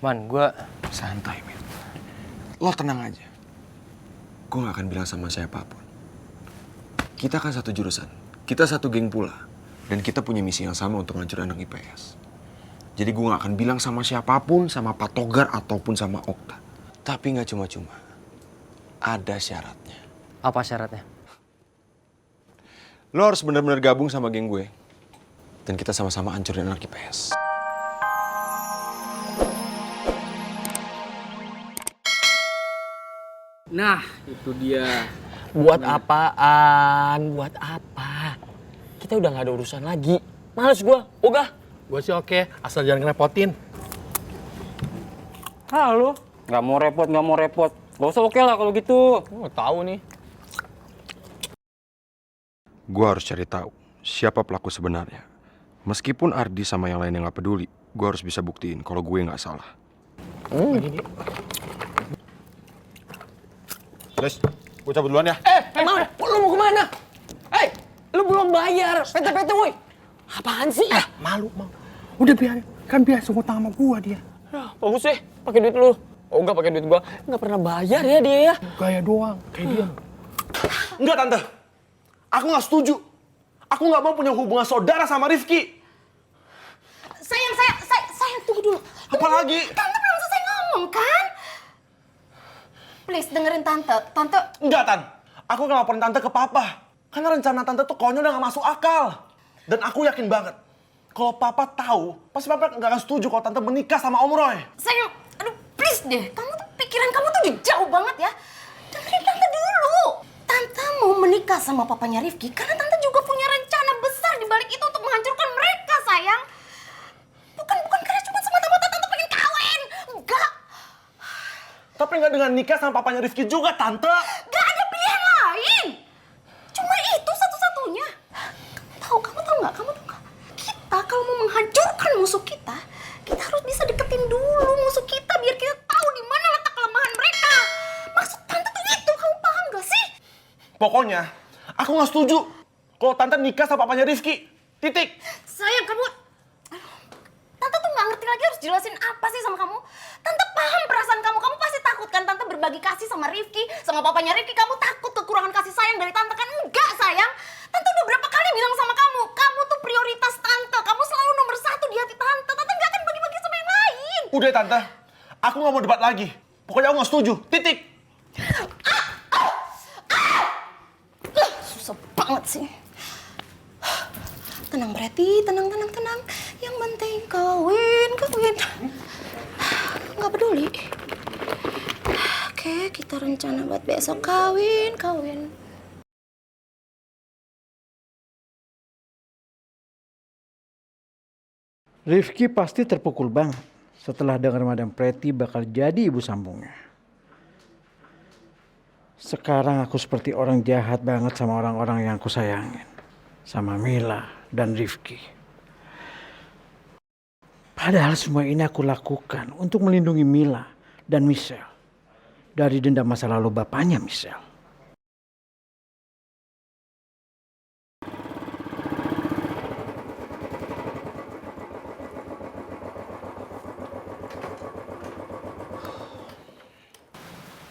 Man, gue santai, men. Lo tenang aja. Gue gak akan bilang sama siapapun. Kita kan satu jurusan. Kita satu geng pula. Dan kita punya misi yang sama untuk ngancurin anak IPS. Jadi gue gak akan bilang sama siapapun, sama Pak Togar ataupun sama Okta. Tapi gak cuma-cuma. Ada syaratnya. apa syaratnya? Lo harus benar-benar gabung sama geng gue. Dan kita sama-sama hancurin anak IPS. Nah, itu dia. Buat apaan? Buat apa? Kita udah gak ada urusan lagi. Males gua. Ogah. Gue sih oke, asal jangan ngerepotin. Halo. Gak mau repot. Gak usah oke lah kalau gitu. Gue tahu nih. Gue harus cari tahu siapa pelaku sebenarnya. Meskipun Ardi sama yang lain yang gak peduli, gue harus bisa buktiin kalau gue gak salah. Les, gue cabut duluan ya. Emang lu mau kemana? Lu belum bayar. PT-PT woi. Apaan sih? Malu. Udah biarin, kan biasa ngutang sama gua dia. Bagus sih. Pakai duit lu. Oh enggak pakai duit gua. Nggak pernah bayar ya dia ya. Gaya doang, kayak dia. Enggak, Tante. Aku nggak setuju. Aku nggak mau punya hubungan saudara sama Rifki. Sayang, tunggu dulu. Apa lagi? Tante belum selesai ngomong, kan? Please, dengerin Tante. Tante, Enggak, Tan. Aku akan laporin Tante ke Papa. Karena rencana Tante tuh konyol dan nggak masuk akal. Dan aku yakin banget, kalau Papa tahu, pasti Papa nggak akan setuju kalau Tante menikah sama Om Roy. sayang, aduh, please deh. Pikiran kamu tuh jauh banget ya. Dengerin Tante dulu. Tante mau menikah sama papanya Rifki karena Tante juga punya rencana besar di balik itu untuk menghancurkan mereka, sayang. Bukan karena cuma semata-mata Tante pengen kawin. Enggak. Tapi nggak dengan nikah sama papanya Rifki juga, Tante. Gak ada pilihan lain. Cuma itu satu-satunya. Kamu tahu nggak? Kita kalau mau menghancurkan musuh kita harus bisa deketin dulu musuh kita biar kita tahu di mana letak kelemahan mereka. Maksud Tante tuh itu, kamu paham gak sih? Pokoknya, aku nggak setuju kalau Tante nikah sama papanya Rifki. Titik. Sayang, kamu... Tante tuh nggak ngerti lagi harus jelasin apa sih sama kamu. Tante paham perasaan kamu. Kamu pasti takut kan Tante berbagi kasih sama Rifki, sama papanya Rifki. Kamu takut kekurangan kasih sayang dari Tante kan? Enggak, sayang. Tante udah berapa kali bilang sama kamu tuh prioritas Tante. Kamu selalu nomor 1 di hati Tante. Tante nggak akan bagi-bagi sama yang lain. Udah, Tante. Aku nggak mau debat lagi. Pokoknya aku nggak setuju. Titik. Susah banget sih. Tenang, Preti. Tenang. Yang penting kawin. Nggak peduli. Oke, kita rencana buat besok kawin. Rifki pasti terpukul banget setelah dengar Madam Preti bakal jadi ibu sambungnya. Sekarang aku seperti orang jahat banget sama orang-orang yang aku sayangin. Sama Mila dan Rifki. Padahal semua ini aku lakukan untuk melindungi Mila dan Michelle dari dendam masa lalu bapaknya Michelle.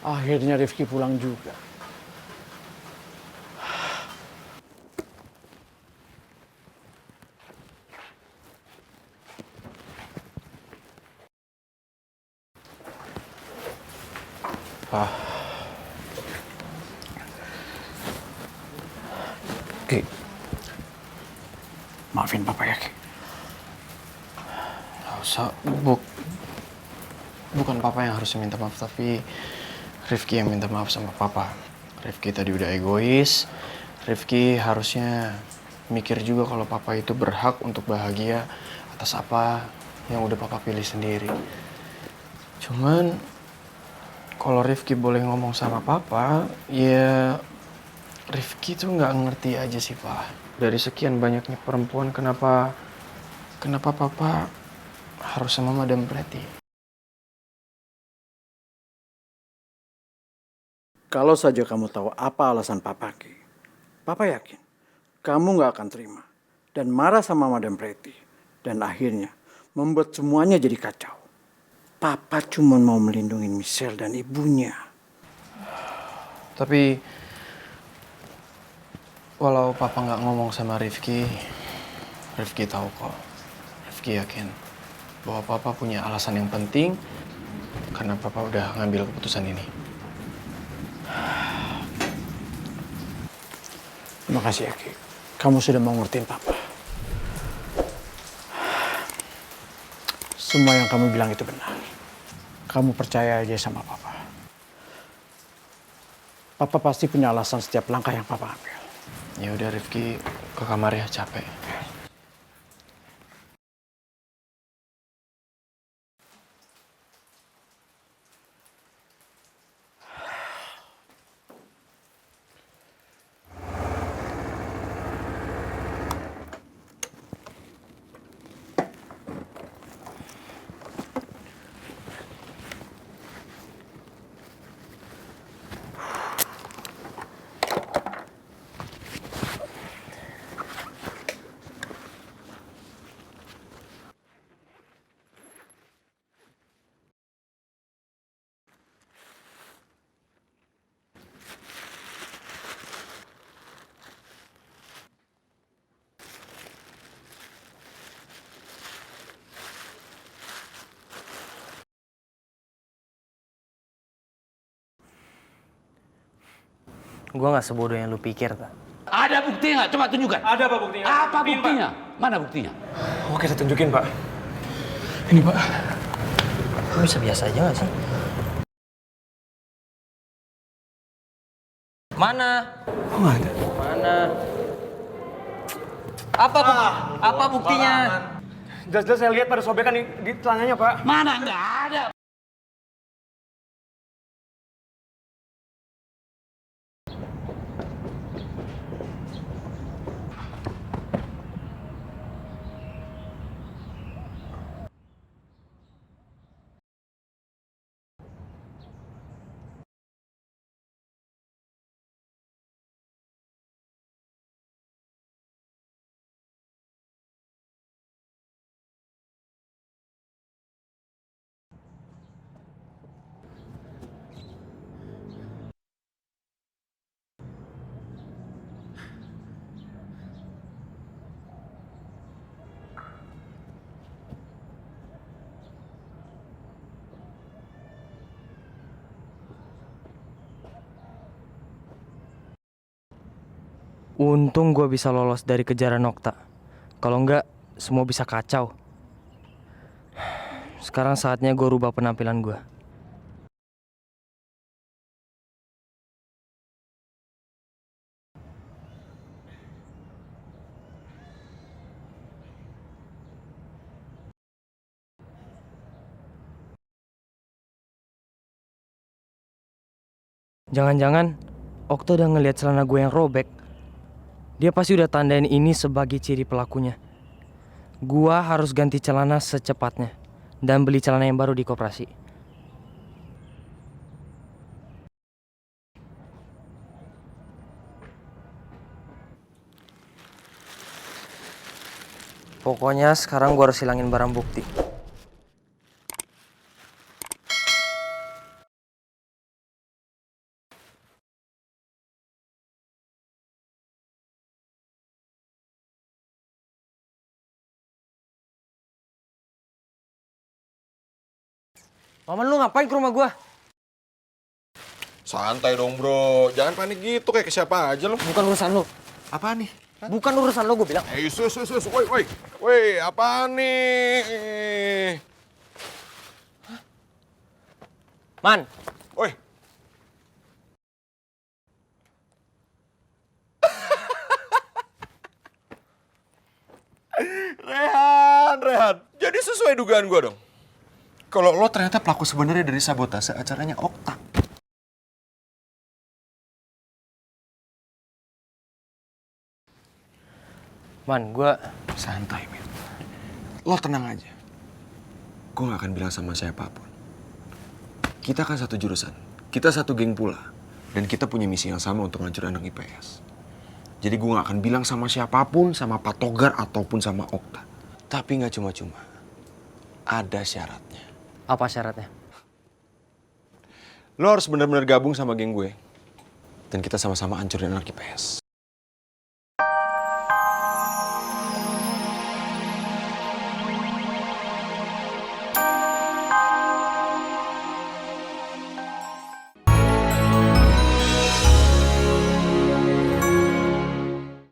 Akhirnya Rifki pulang juga. Ki, maafin Papa ya, Ki. Gak usah, bukan Papa yang harusnya minta maaf, tapi Rifki yang minta maaf sama Papa. Rifki tadi udah egois. Rifki harusnya mikir juga kalau Papa itu berhak untuk bahagia atas apa yang udah Papa pilih sendiri. Cuman kalau Rifki boleh ngomong sama Papa, ya Rifki tuh nggak ngerti aja sih, Pak. Dari sekian banyaknya perempuan, kenapa Papa harus sama Madam Preti? Kalau saja kamu tahu apa alasan Papa, Ki. Papa yakin kamu gak akan terima dan marah sama Madam Preti. Dan akhirnya membuat semuanya jadi kacau. Papa cuma mau melindungi Michelle dan ibunya. Tapi walau papa nggak ngomong sama Rifki tahu kok. Rifki yakin bahwa papa punya alasan yang penting karena papa udah ngambil keputusan ini. Terima kasih, Aki. Kamu sudah mau ngertiin Papa. Semua yang kamu bilang itu benar. Kamu percaya aja sama Papa. Papa pasti punya alasan setiap langkah yang Papa ambil. Ya udah Rifki ke kamar ya, capek. Gue nggak sebodoh yang lu pikir, tak? Ada buktinya nggak? Coba tunjukkan. Ada Pak buktinya. Apa buktinya? Mana buktinya? Oke, saya tunjukin Pak. Ini Pak. Lu bisa biasa aja nggak sih? Mana? Oh, nggak ada. Mana? Apa buktinya? Jelas-jelas saya lihat pada sobekan di celananya Pak. Mana nggak ada? Untung gue bisa lolos dari kejaran Okta. Kalau enggak, semua bisa kacau. Sekarang saatnya gue rubah penampilan gue. Jangan-jangan Okta udah ngeliat celana gue yang robek. Dia pasti udah tandain ini sebagai ciri pelakunya. Gua harus ganti celana secepatnya dan beli celana yang baru di koperasi. Pokoknya sekarang gua harus hilangin barang bukti. Maman, lu ngapain ke rumah gua? Santai dong bro, jangan panik gitu kayak ke siapa aja lo. Bukan urusan lu. Apaan nih? Bukan urusan lu, gue bilang. Sus, woi, apaan nih? Man, Woi. Rehan. Jadi sesuai dugaan gua dong. Kalau lo ternyata pelaku sebenarnya dari sabotase acaranya Okta. Man, gua Santai, Mir. Lo tenang aja. Gue gak akan bilang sama siapapun. Kita kan satu jurusan. Kita satu geng pula. Dan kita punya misi yang sama untuk ngancurin anak IPS. Jadi gue gak akan bilang sama siapapun, sama Pak Togar ataupun sama Okta. Tapi gak cuma-cuma. Ada syaratnya. Apa syaratnya? Lo harus benar-benar gabung sama geng gue. Dan kita sama-sama hancurin anak IPS.